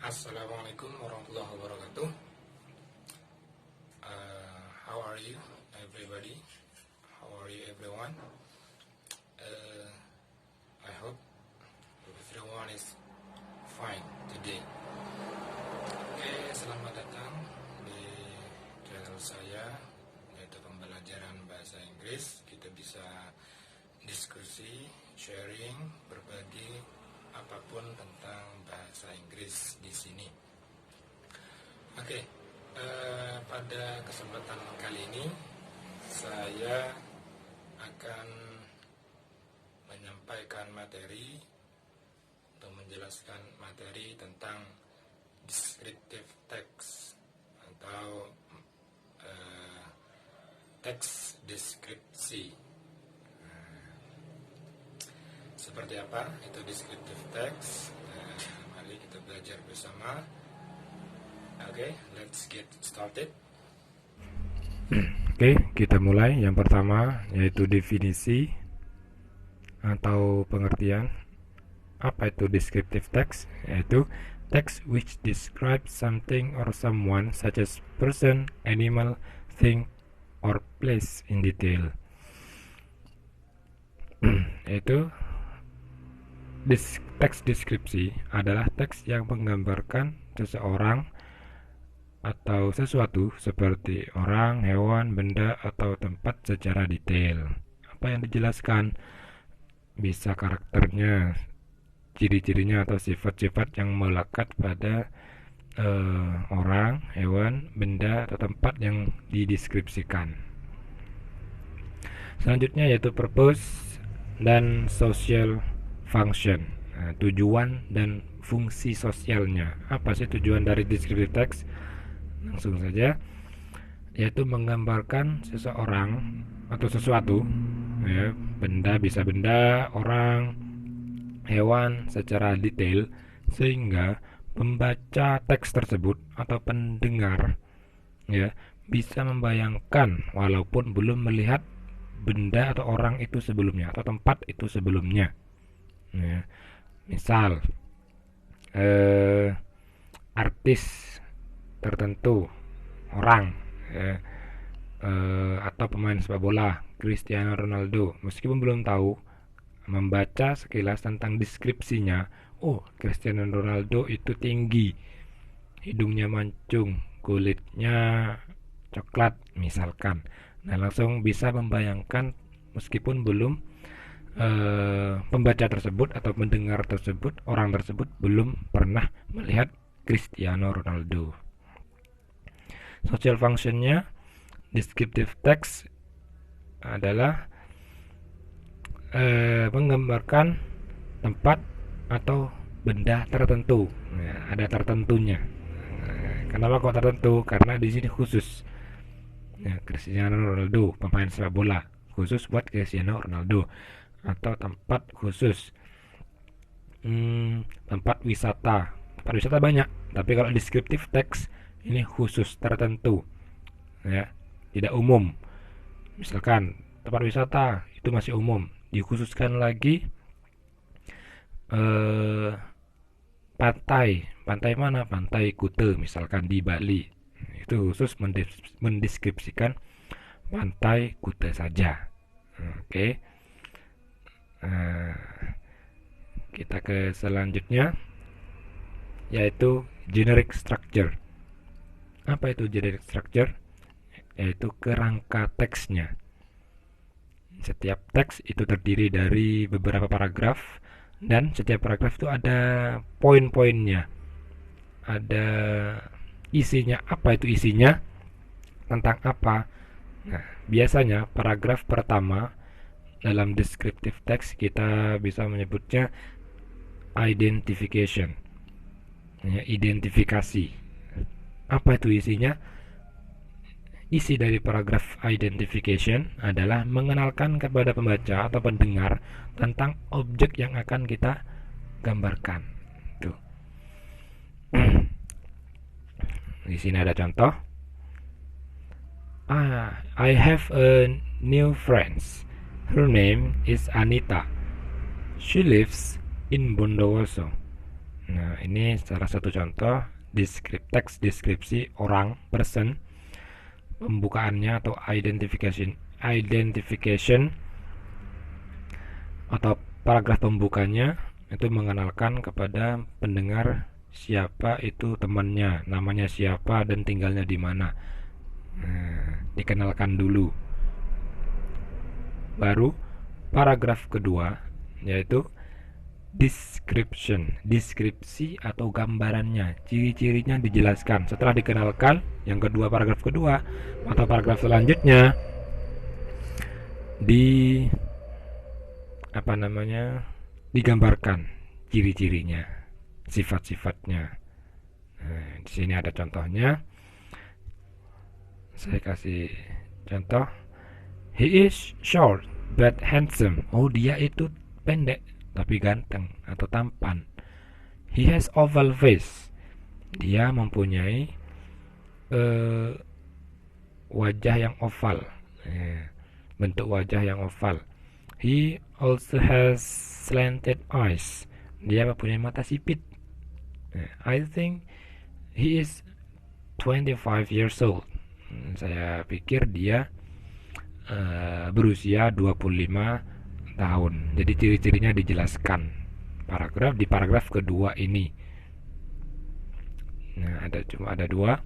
Assalamualaikum warahmatullahi wabarakatuh. How are you, everybody? How are you, everyone? I hope everyone is fine today. Oke, selamat datang di channel saya, yaitu pembelajaran bahasa Inggris. Kita bisa diskusi, sharing, berbagi apapun tentang bahasa Inggris di sini. Oke, pada kesempatan kali ini saya akan menyampaikan materi atau menjelaskan materi tentang descriptive text atau teks deskripsi. Seperti apa itu descriptive text? Mari kita belajar bersama. Oke, let's get started. Oke, kita mulai. Yang pertama yaitu definisi atau pengertian. Apa itu descriptive text? Yaitu text which describes something or someone such as person, animal, thing, or place in detail. Yaitu teks deskripsi adalah teks yang menggambarkan seseorang atau sesuatu seperti orang, hewan, benda, atau tempat secara detail. Apa yang dijelaskan? Bisa karakternya, ciri-cirinya, atau sifat-sifat yang melekat pada orang, hewan, benda, atau tempat yang dideskripsikan. Selanjutnya yaitu purpose dan social function, tujuan dan fungsi sosialnya. Apa sih tujuan dari descriptive text? Langsung saja, yaitu menggambarkan seseorang atau sesuatu, ya, benda, bisa benda, orang, hewan secara detail sehingga pembaca teks tersebut atau pendengar, ya, bisa membayangkan walaupun belum melihat benda atau orang itu sebelumnya atau tempat itu sebelumnya. Ya, misal artis tertentu, orang, ya, atau pemain sepak bola Cristiano Ronaldo, meskipun belum tahu, membaca sekilas tentang deskripsinya, oh, Cristiano Ronaldo itu tinggi, hidungnya mancung, kulitnya coklat misalkan. Nah, langsung bisa membayangkan meskipun belum pembaca tersebut atau mendengar tersebut, orang tersebut belum pernah melihat Cristiano Ronaldo. Social functionnya descriptive text adalah menggambarkan tempat atau benda tertentu. Nah, ada tertentunya. Kenapa kok tertentu? Karena di sini khusus. Ya, Cristiano Ronaldo, pemain sepak bola, khusus buat Cristiano Ronaldo. Atau tempat khusus, tempat wisata banyak, tapi kalau descriptive text ini khusus tertentu, ya, tidak umum. Misalkan tempat wisata itu masih umum, dikhususkan lagi pantai mana, pantai Kute misalkan di Bali, itu khusus mendeskripsikan pantai Kute saja. Oke. Kita ke selanjutnya yaitu generic structure. Apa itu generic structure? Yaitu kerangka teksnya. Setiap teks itu terdiri dari beberapa paragraf dan setiap paragraf itu ada poin-poinnya, ada isinya. Apa itu isinya? Tentang apa? Nah, biasanya paragraf pertama dalam descriptive text kita bisa menyebutnya identification, ya, identifikasi. Apa itu isinya? Isi dari paragraf identification adalah mengenalkan kepada pembaca atau pendengar tentang objek yang akan kita gambarkan. Tuh. Di sini ada contoh. I have a new friend. Her name is Anita. She lives in Bondowoso. Nah, ini salah satu contoh teks deskripsi orang, person, pembukaannya atau identification atau paragraf pembukanya itu mengenalkan kepada pendengar siapa itu temannya, namanya siapa dan tinggalnya di mana. Nah, dikenalkan dulu. Baru paragraf kedua yaitu description, deskripsi atau gambarannya, ciri-cirinya dijelaskan. Setelah dikenalkan, yang kedua paragraf kedua atau paragraf selanjutnya digambarkan ciri-cirinya, sifat-sifatnya. Nah, di sini ada contohnya. Saya kasih contoh. He is short but handsome. Oh, dia itu pendek tapi ganteng atau tampan. He has oval face. Dia mempunyai wajah yang oval, bentuk wajah yang oval. He also has slanted eyes. Dia mempunyai mata sipit. I think he is 25 years old. Saya pikir dia berusia 25 tahun. Jadi ciri-cirinya dijelaskan di paragraf kedua ini. Nah, ada dua.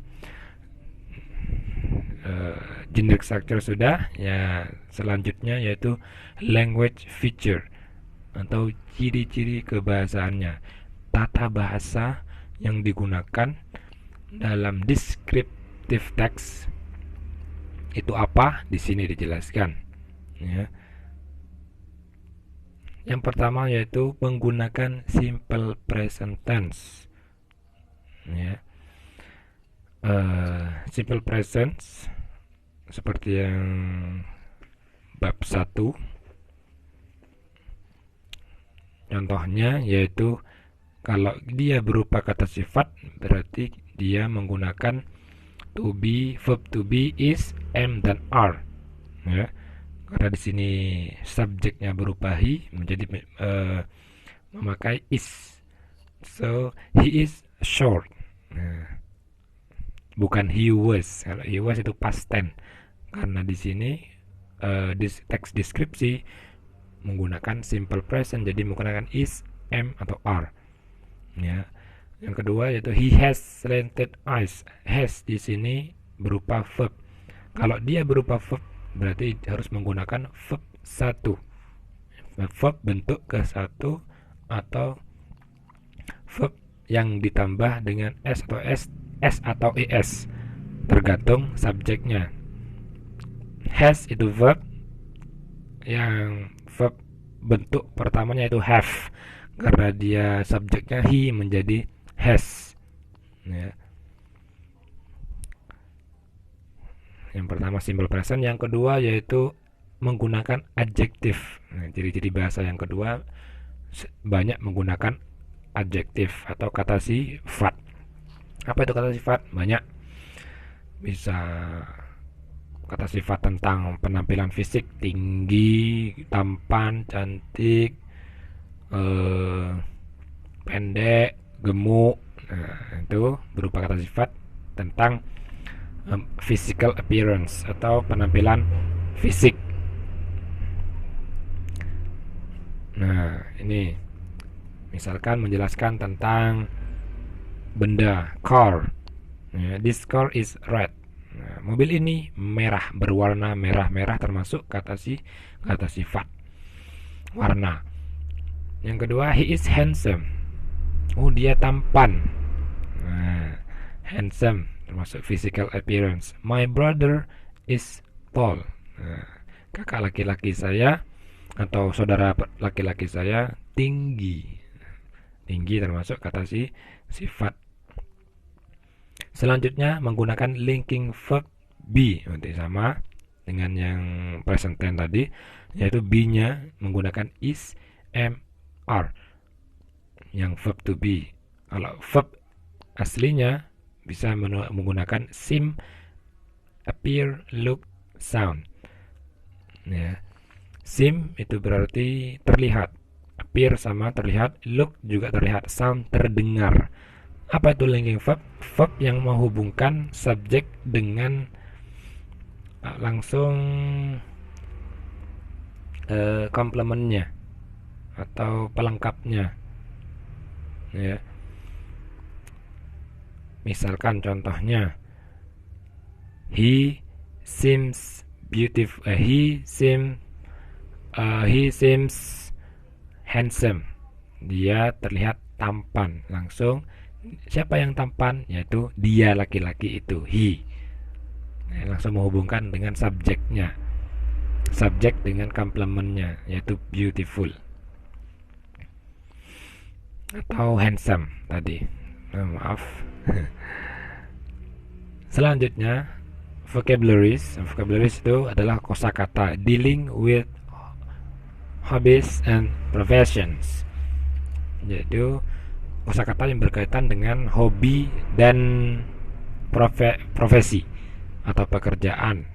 Generic structure sudah. Ya, selanjutnya yaitu language feature atau ciri-ciri kebahasaannya. Tata bahasa yang digunakan dalam descriptive text itu apa? Di sini dijelaskan. Ya. Yang pertama yaitu menggunakan simple present tense. Ya. Simple present seperti yang bab 1. Contohnya yaitu kalau dia berupa kata sifat berarti dia menggunakan to be, verb to be, is, am dan are. Ya. Karena di sini subjeknya berupa he menjadi memakai is. So he is short. Nah, bukan he was. Kalau he was itu past tense. Karena di sini teks deskripsi menggunakan simple present, jadi menggunakan is, am atau are. Ya. Yang kedua yaitu he has slanted eyes. Has di sini berupa verb. Kalau dia berupa verb berarti harus menggunakan verb 1. Verb bentuk ke-1 atau verb yang ditambah dengan s atau es tergantung subjeknya. Has itu verb, yang verb bentuk pertamanya itu have. Karena dia subjeknya he menjadi has. Ya. Yang pertama simple present, yang kedua yaitu menggunakan adjektif. Nah, ciri-ciri bahasa yang kedua banyak menggunakan adjektif atau kata sifat. Apa itu kata sifat? Banyak. Bisa kata sifat tentang penampilan fisik, tinggi, tampan, cantik, pendek, gemuk. Nah, itu berupa kata sifat tentang physical appearance atau penampilan fisik. Nah, ini misalkan menjelaskan tentang benda, car. This car is red. Nah, mobil ini merah, berwarna merah termasuk kata sifat warna. Yang kedua, he is handsome. Oh, dia tampan. Nah, handsome termasuk physical appearance. My brother is tall. Nah, kakak laki-laki saya atau saudara laki-laki saya tinggi. Tinggi termasuk kata sifat. Selanjutnya menggunakan linking verb be. Nanti sama dengan yang present tense tadi, yaitu be-nya menggunakan is, am, are. yang verb to be. Kalau verb aslinya bisa menggunakan seem, appear, look, sound. Ya. Seem itu berarti terlihat, appear sama terlihat, look juga terlihat, sound terdengar. Apa itu linking verb? Verb yang menghubungkan subjek dengan langsung komplementnya atau pelengkapnya. Ya. Misalkan contohnya, he seems beautiful. He seems handsome. Dia terlihat tampan. Langsung siapa yang tampan? Yaitu dia, laki-laki itu, he. Langsung menghubungkan dengan subjeknya. Subjek dengan komplementnya, yaitu beautiful atau handsome tadi. Maaf. Selanjutnya, vocabularies. Vocabularies itu adalah kosakata dealing with hobbies and professions. Yaitu kosakata yang berkaitan dengan hobi dan profesi atau pekerjaan.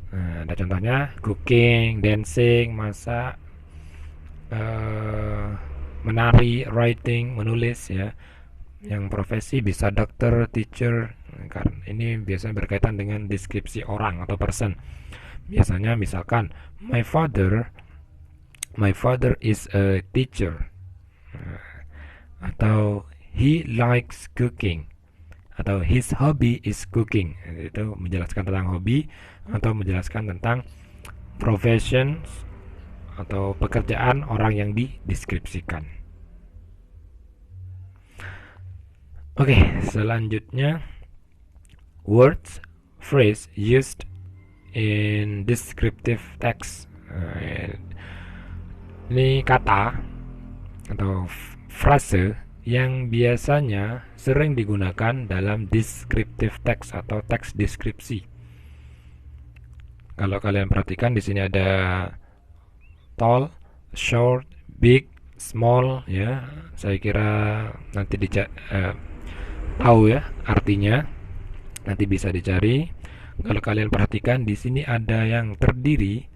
Nah, ada contohnya cooking, dancing, masak, menari, writing, menulis ya. Yang profesi bisa dokter, teacher. Karena ini biasanya berkaitan dengan deskripsi orang atau person. Biasanya misalkan my father is a teacher, atau he likes cooking, atau his hobby is cooking. Itu menjelaskan tentang hobi atau menjelaskan tentang profession atau pekerjaan orang yang dideskripsikan. Oke, selanjutnya words, phrase used in descriptive text. Ini kata atau frase yang biasanya sering digunakan dalam descriptive text atau teks deskripsi. Kalau kalian perhatikan di sini ada tall, short, big, small ya. Saya kira nanti tahu ya artinya. Nanti bisa dicari. Kalau kalian perhatikan di sini ada yang terdiri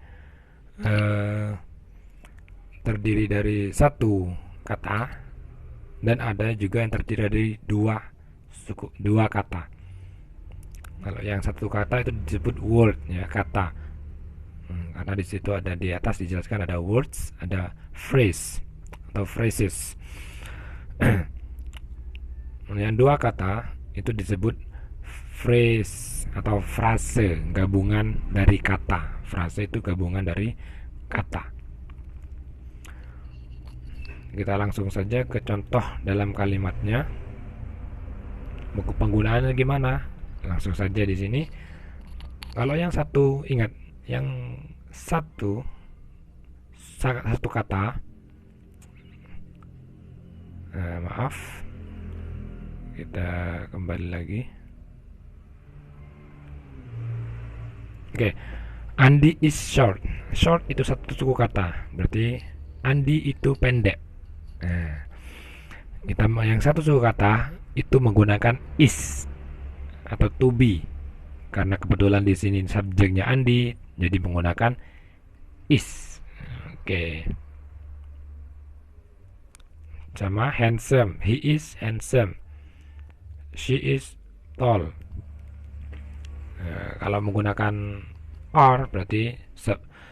dari satu kata dan ada juga yang terdiri dari dua kata. Kalau yang satu kata itu disebut word ya, kata. Karena di situ ada, di atas dijelaskan ada words, ada phrase atau phrases. Yang dua kata itu disebut phrase atau frase, gabungan dari kata. Frase itu gabungan dari kata. Kita langsung saja ke contoh dalam kalimatnya. Buku penggunaannya gimana? Langsung saja di sini. Kalau yang satu, ingat, yang satu kata. Maaf. Kita kembali lagi. Oke. Andi is short. Short itu satu suku kata. Berarti Andi itu pendek. Kita yang satu suku kata itu menggunakan is atau to be. Karena kebetulan di sini subjeknya Andi, jadi menggunakan is. Oke. Sama handsome. He is handsome. She is tall. Kalau menggunakan are berarti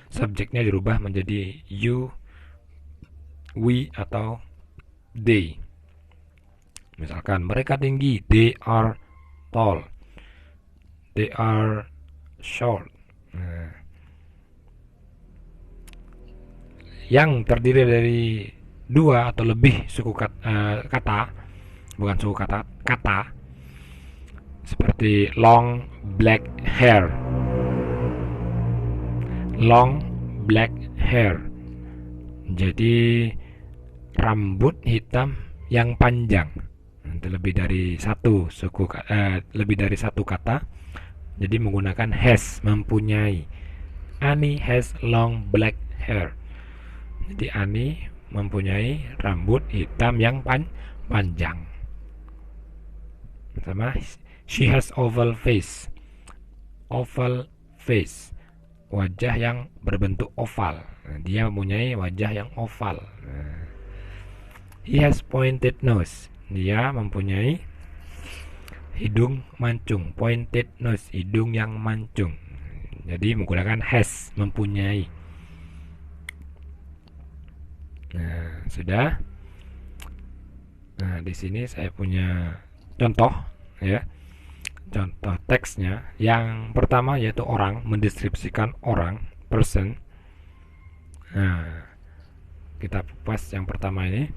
subjeknya dirubah menjadi you, we atau they. Misalkan mereka tinggi, they are tall. They are short. Yang terdiri dari dua atau lebih suku kata, bukan suku kata, kata seperti long black hair. Long black hair. Jadi rambut hitam yang panjang. Lebih dari satu lebih dari satu kata. Jadi menggunakan has, mempunyai. Annie has long black hair. Jadi Annie mempunyai rambut hitam yang panjang. Sama she has oval face. Oval face, wajah yang berbentuk oval. Dia mempunyai wajah yang oval. He has pointed nose. Dia mempunyai hidung mancung. Pointed nose, hidung yang mancung. Jadi menggunakan has, mempunyai. Nah, sudah. Nah, di sini saya punya contoh, ya. Contoh teksnya. Yang pertama yaitu orang, mendeskripsikan orang, person. Nah, kita kupas yang pertama ini.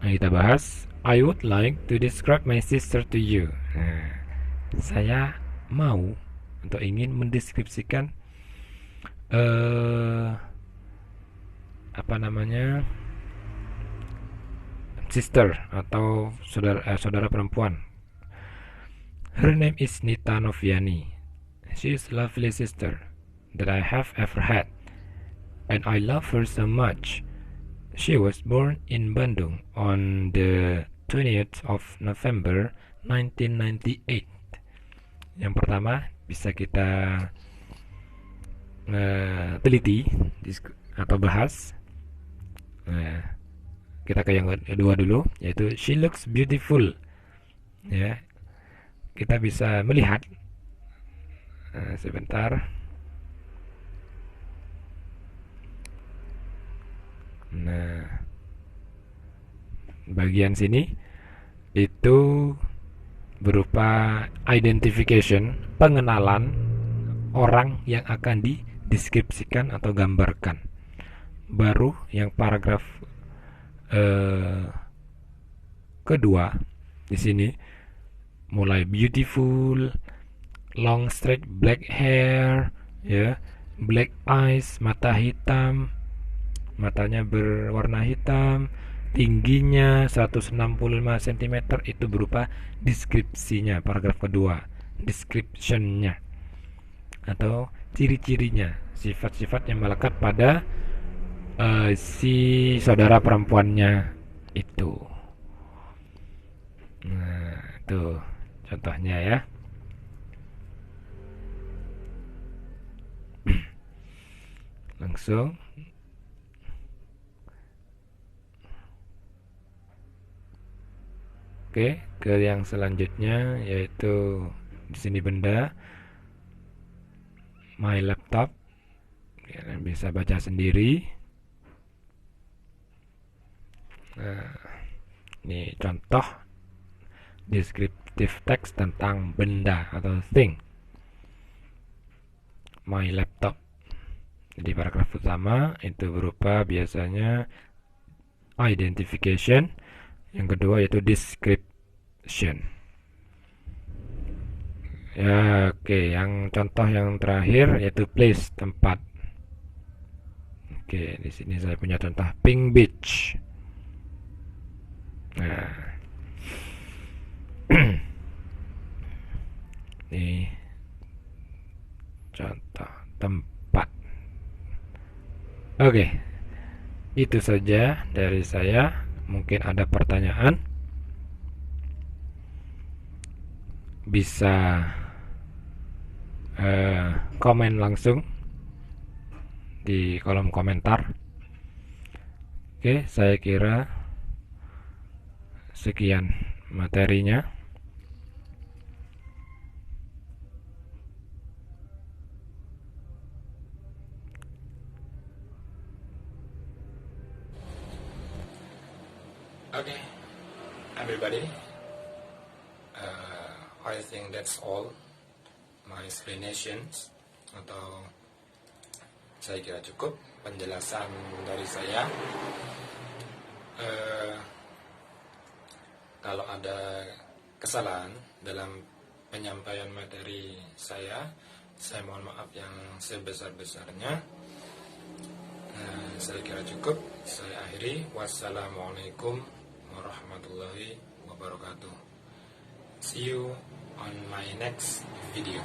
Nah, kita bahas. I would like to describe my sister to you. Nah, saya mau atau ingin mendeskripsikan sister atau saudara perempuan. Her name is Nita Noviani. She is a lovely sister that I have ever had, and I love her so much. She was born in Bandung on the 20th of November 1998. Yang pertama bisa kita teliti atau bahas. Kita ke yang kedua dulu, yaitu she looks beautiful. Ya, kita bisa melihat sebentar. Nah, bagian sini itu berupa identification, pengenalan orang yang akan dideskripsikan atau gambarkan. Baru yang paragraf kedua di sini mulai beautiful, long straight black hair, ya, black eyes, mata hitam, matanya berwarna hitam, tingginya 165 cm. Itu berupa deskripsinya, paragraf kedua, descriptionnya atau ciri-cirinya, sifat-sifat yang melekat pada si saudara perempuannya itu. Nah, itu contohnya ya. Langsung oke, ke yang selanjutnya, yaitu di sini benda my laptop. Kalian bisa baca sendiri. Nah, ini contoh descriptive text tentang benda atau thing, my laptop. Jadi paragraf pertama itu berupa biasanya identification, yang kedua yaitu description. Ya, oke, yang contoh yang terakhir yaitu place, tempat. Oke, di sini saya punya contoh Pink Beach. Nah, ini contoh tempat. Oke, itu saja dari saya. Mungkin ada pertanyaan, bisa komen langsung di kolom komentar. Oke, saya kira sekian materinya. Okay, everybody, I think that's all my explanations, atau saya kira cukup penjelasan dari saya. Kalau ada kesalahan dalam penyampaian materi saya mohon maaf yang sebesar-besarnya. Saya kira cukup. Saya akhiri. Wassalamualaikum warahmatullahi wabarakatuh. See you on my next video.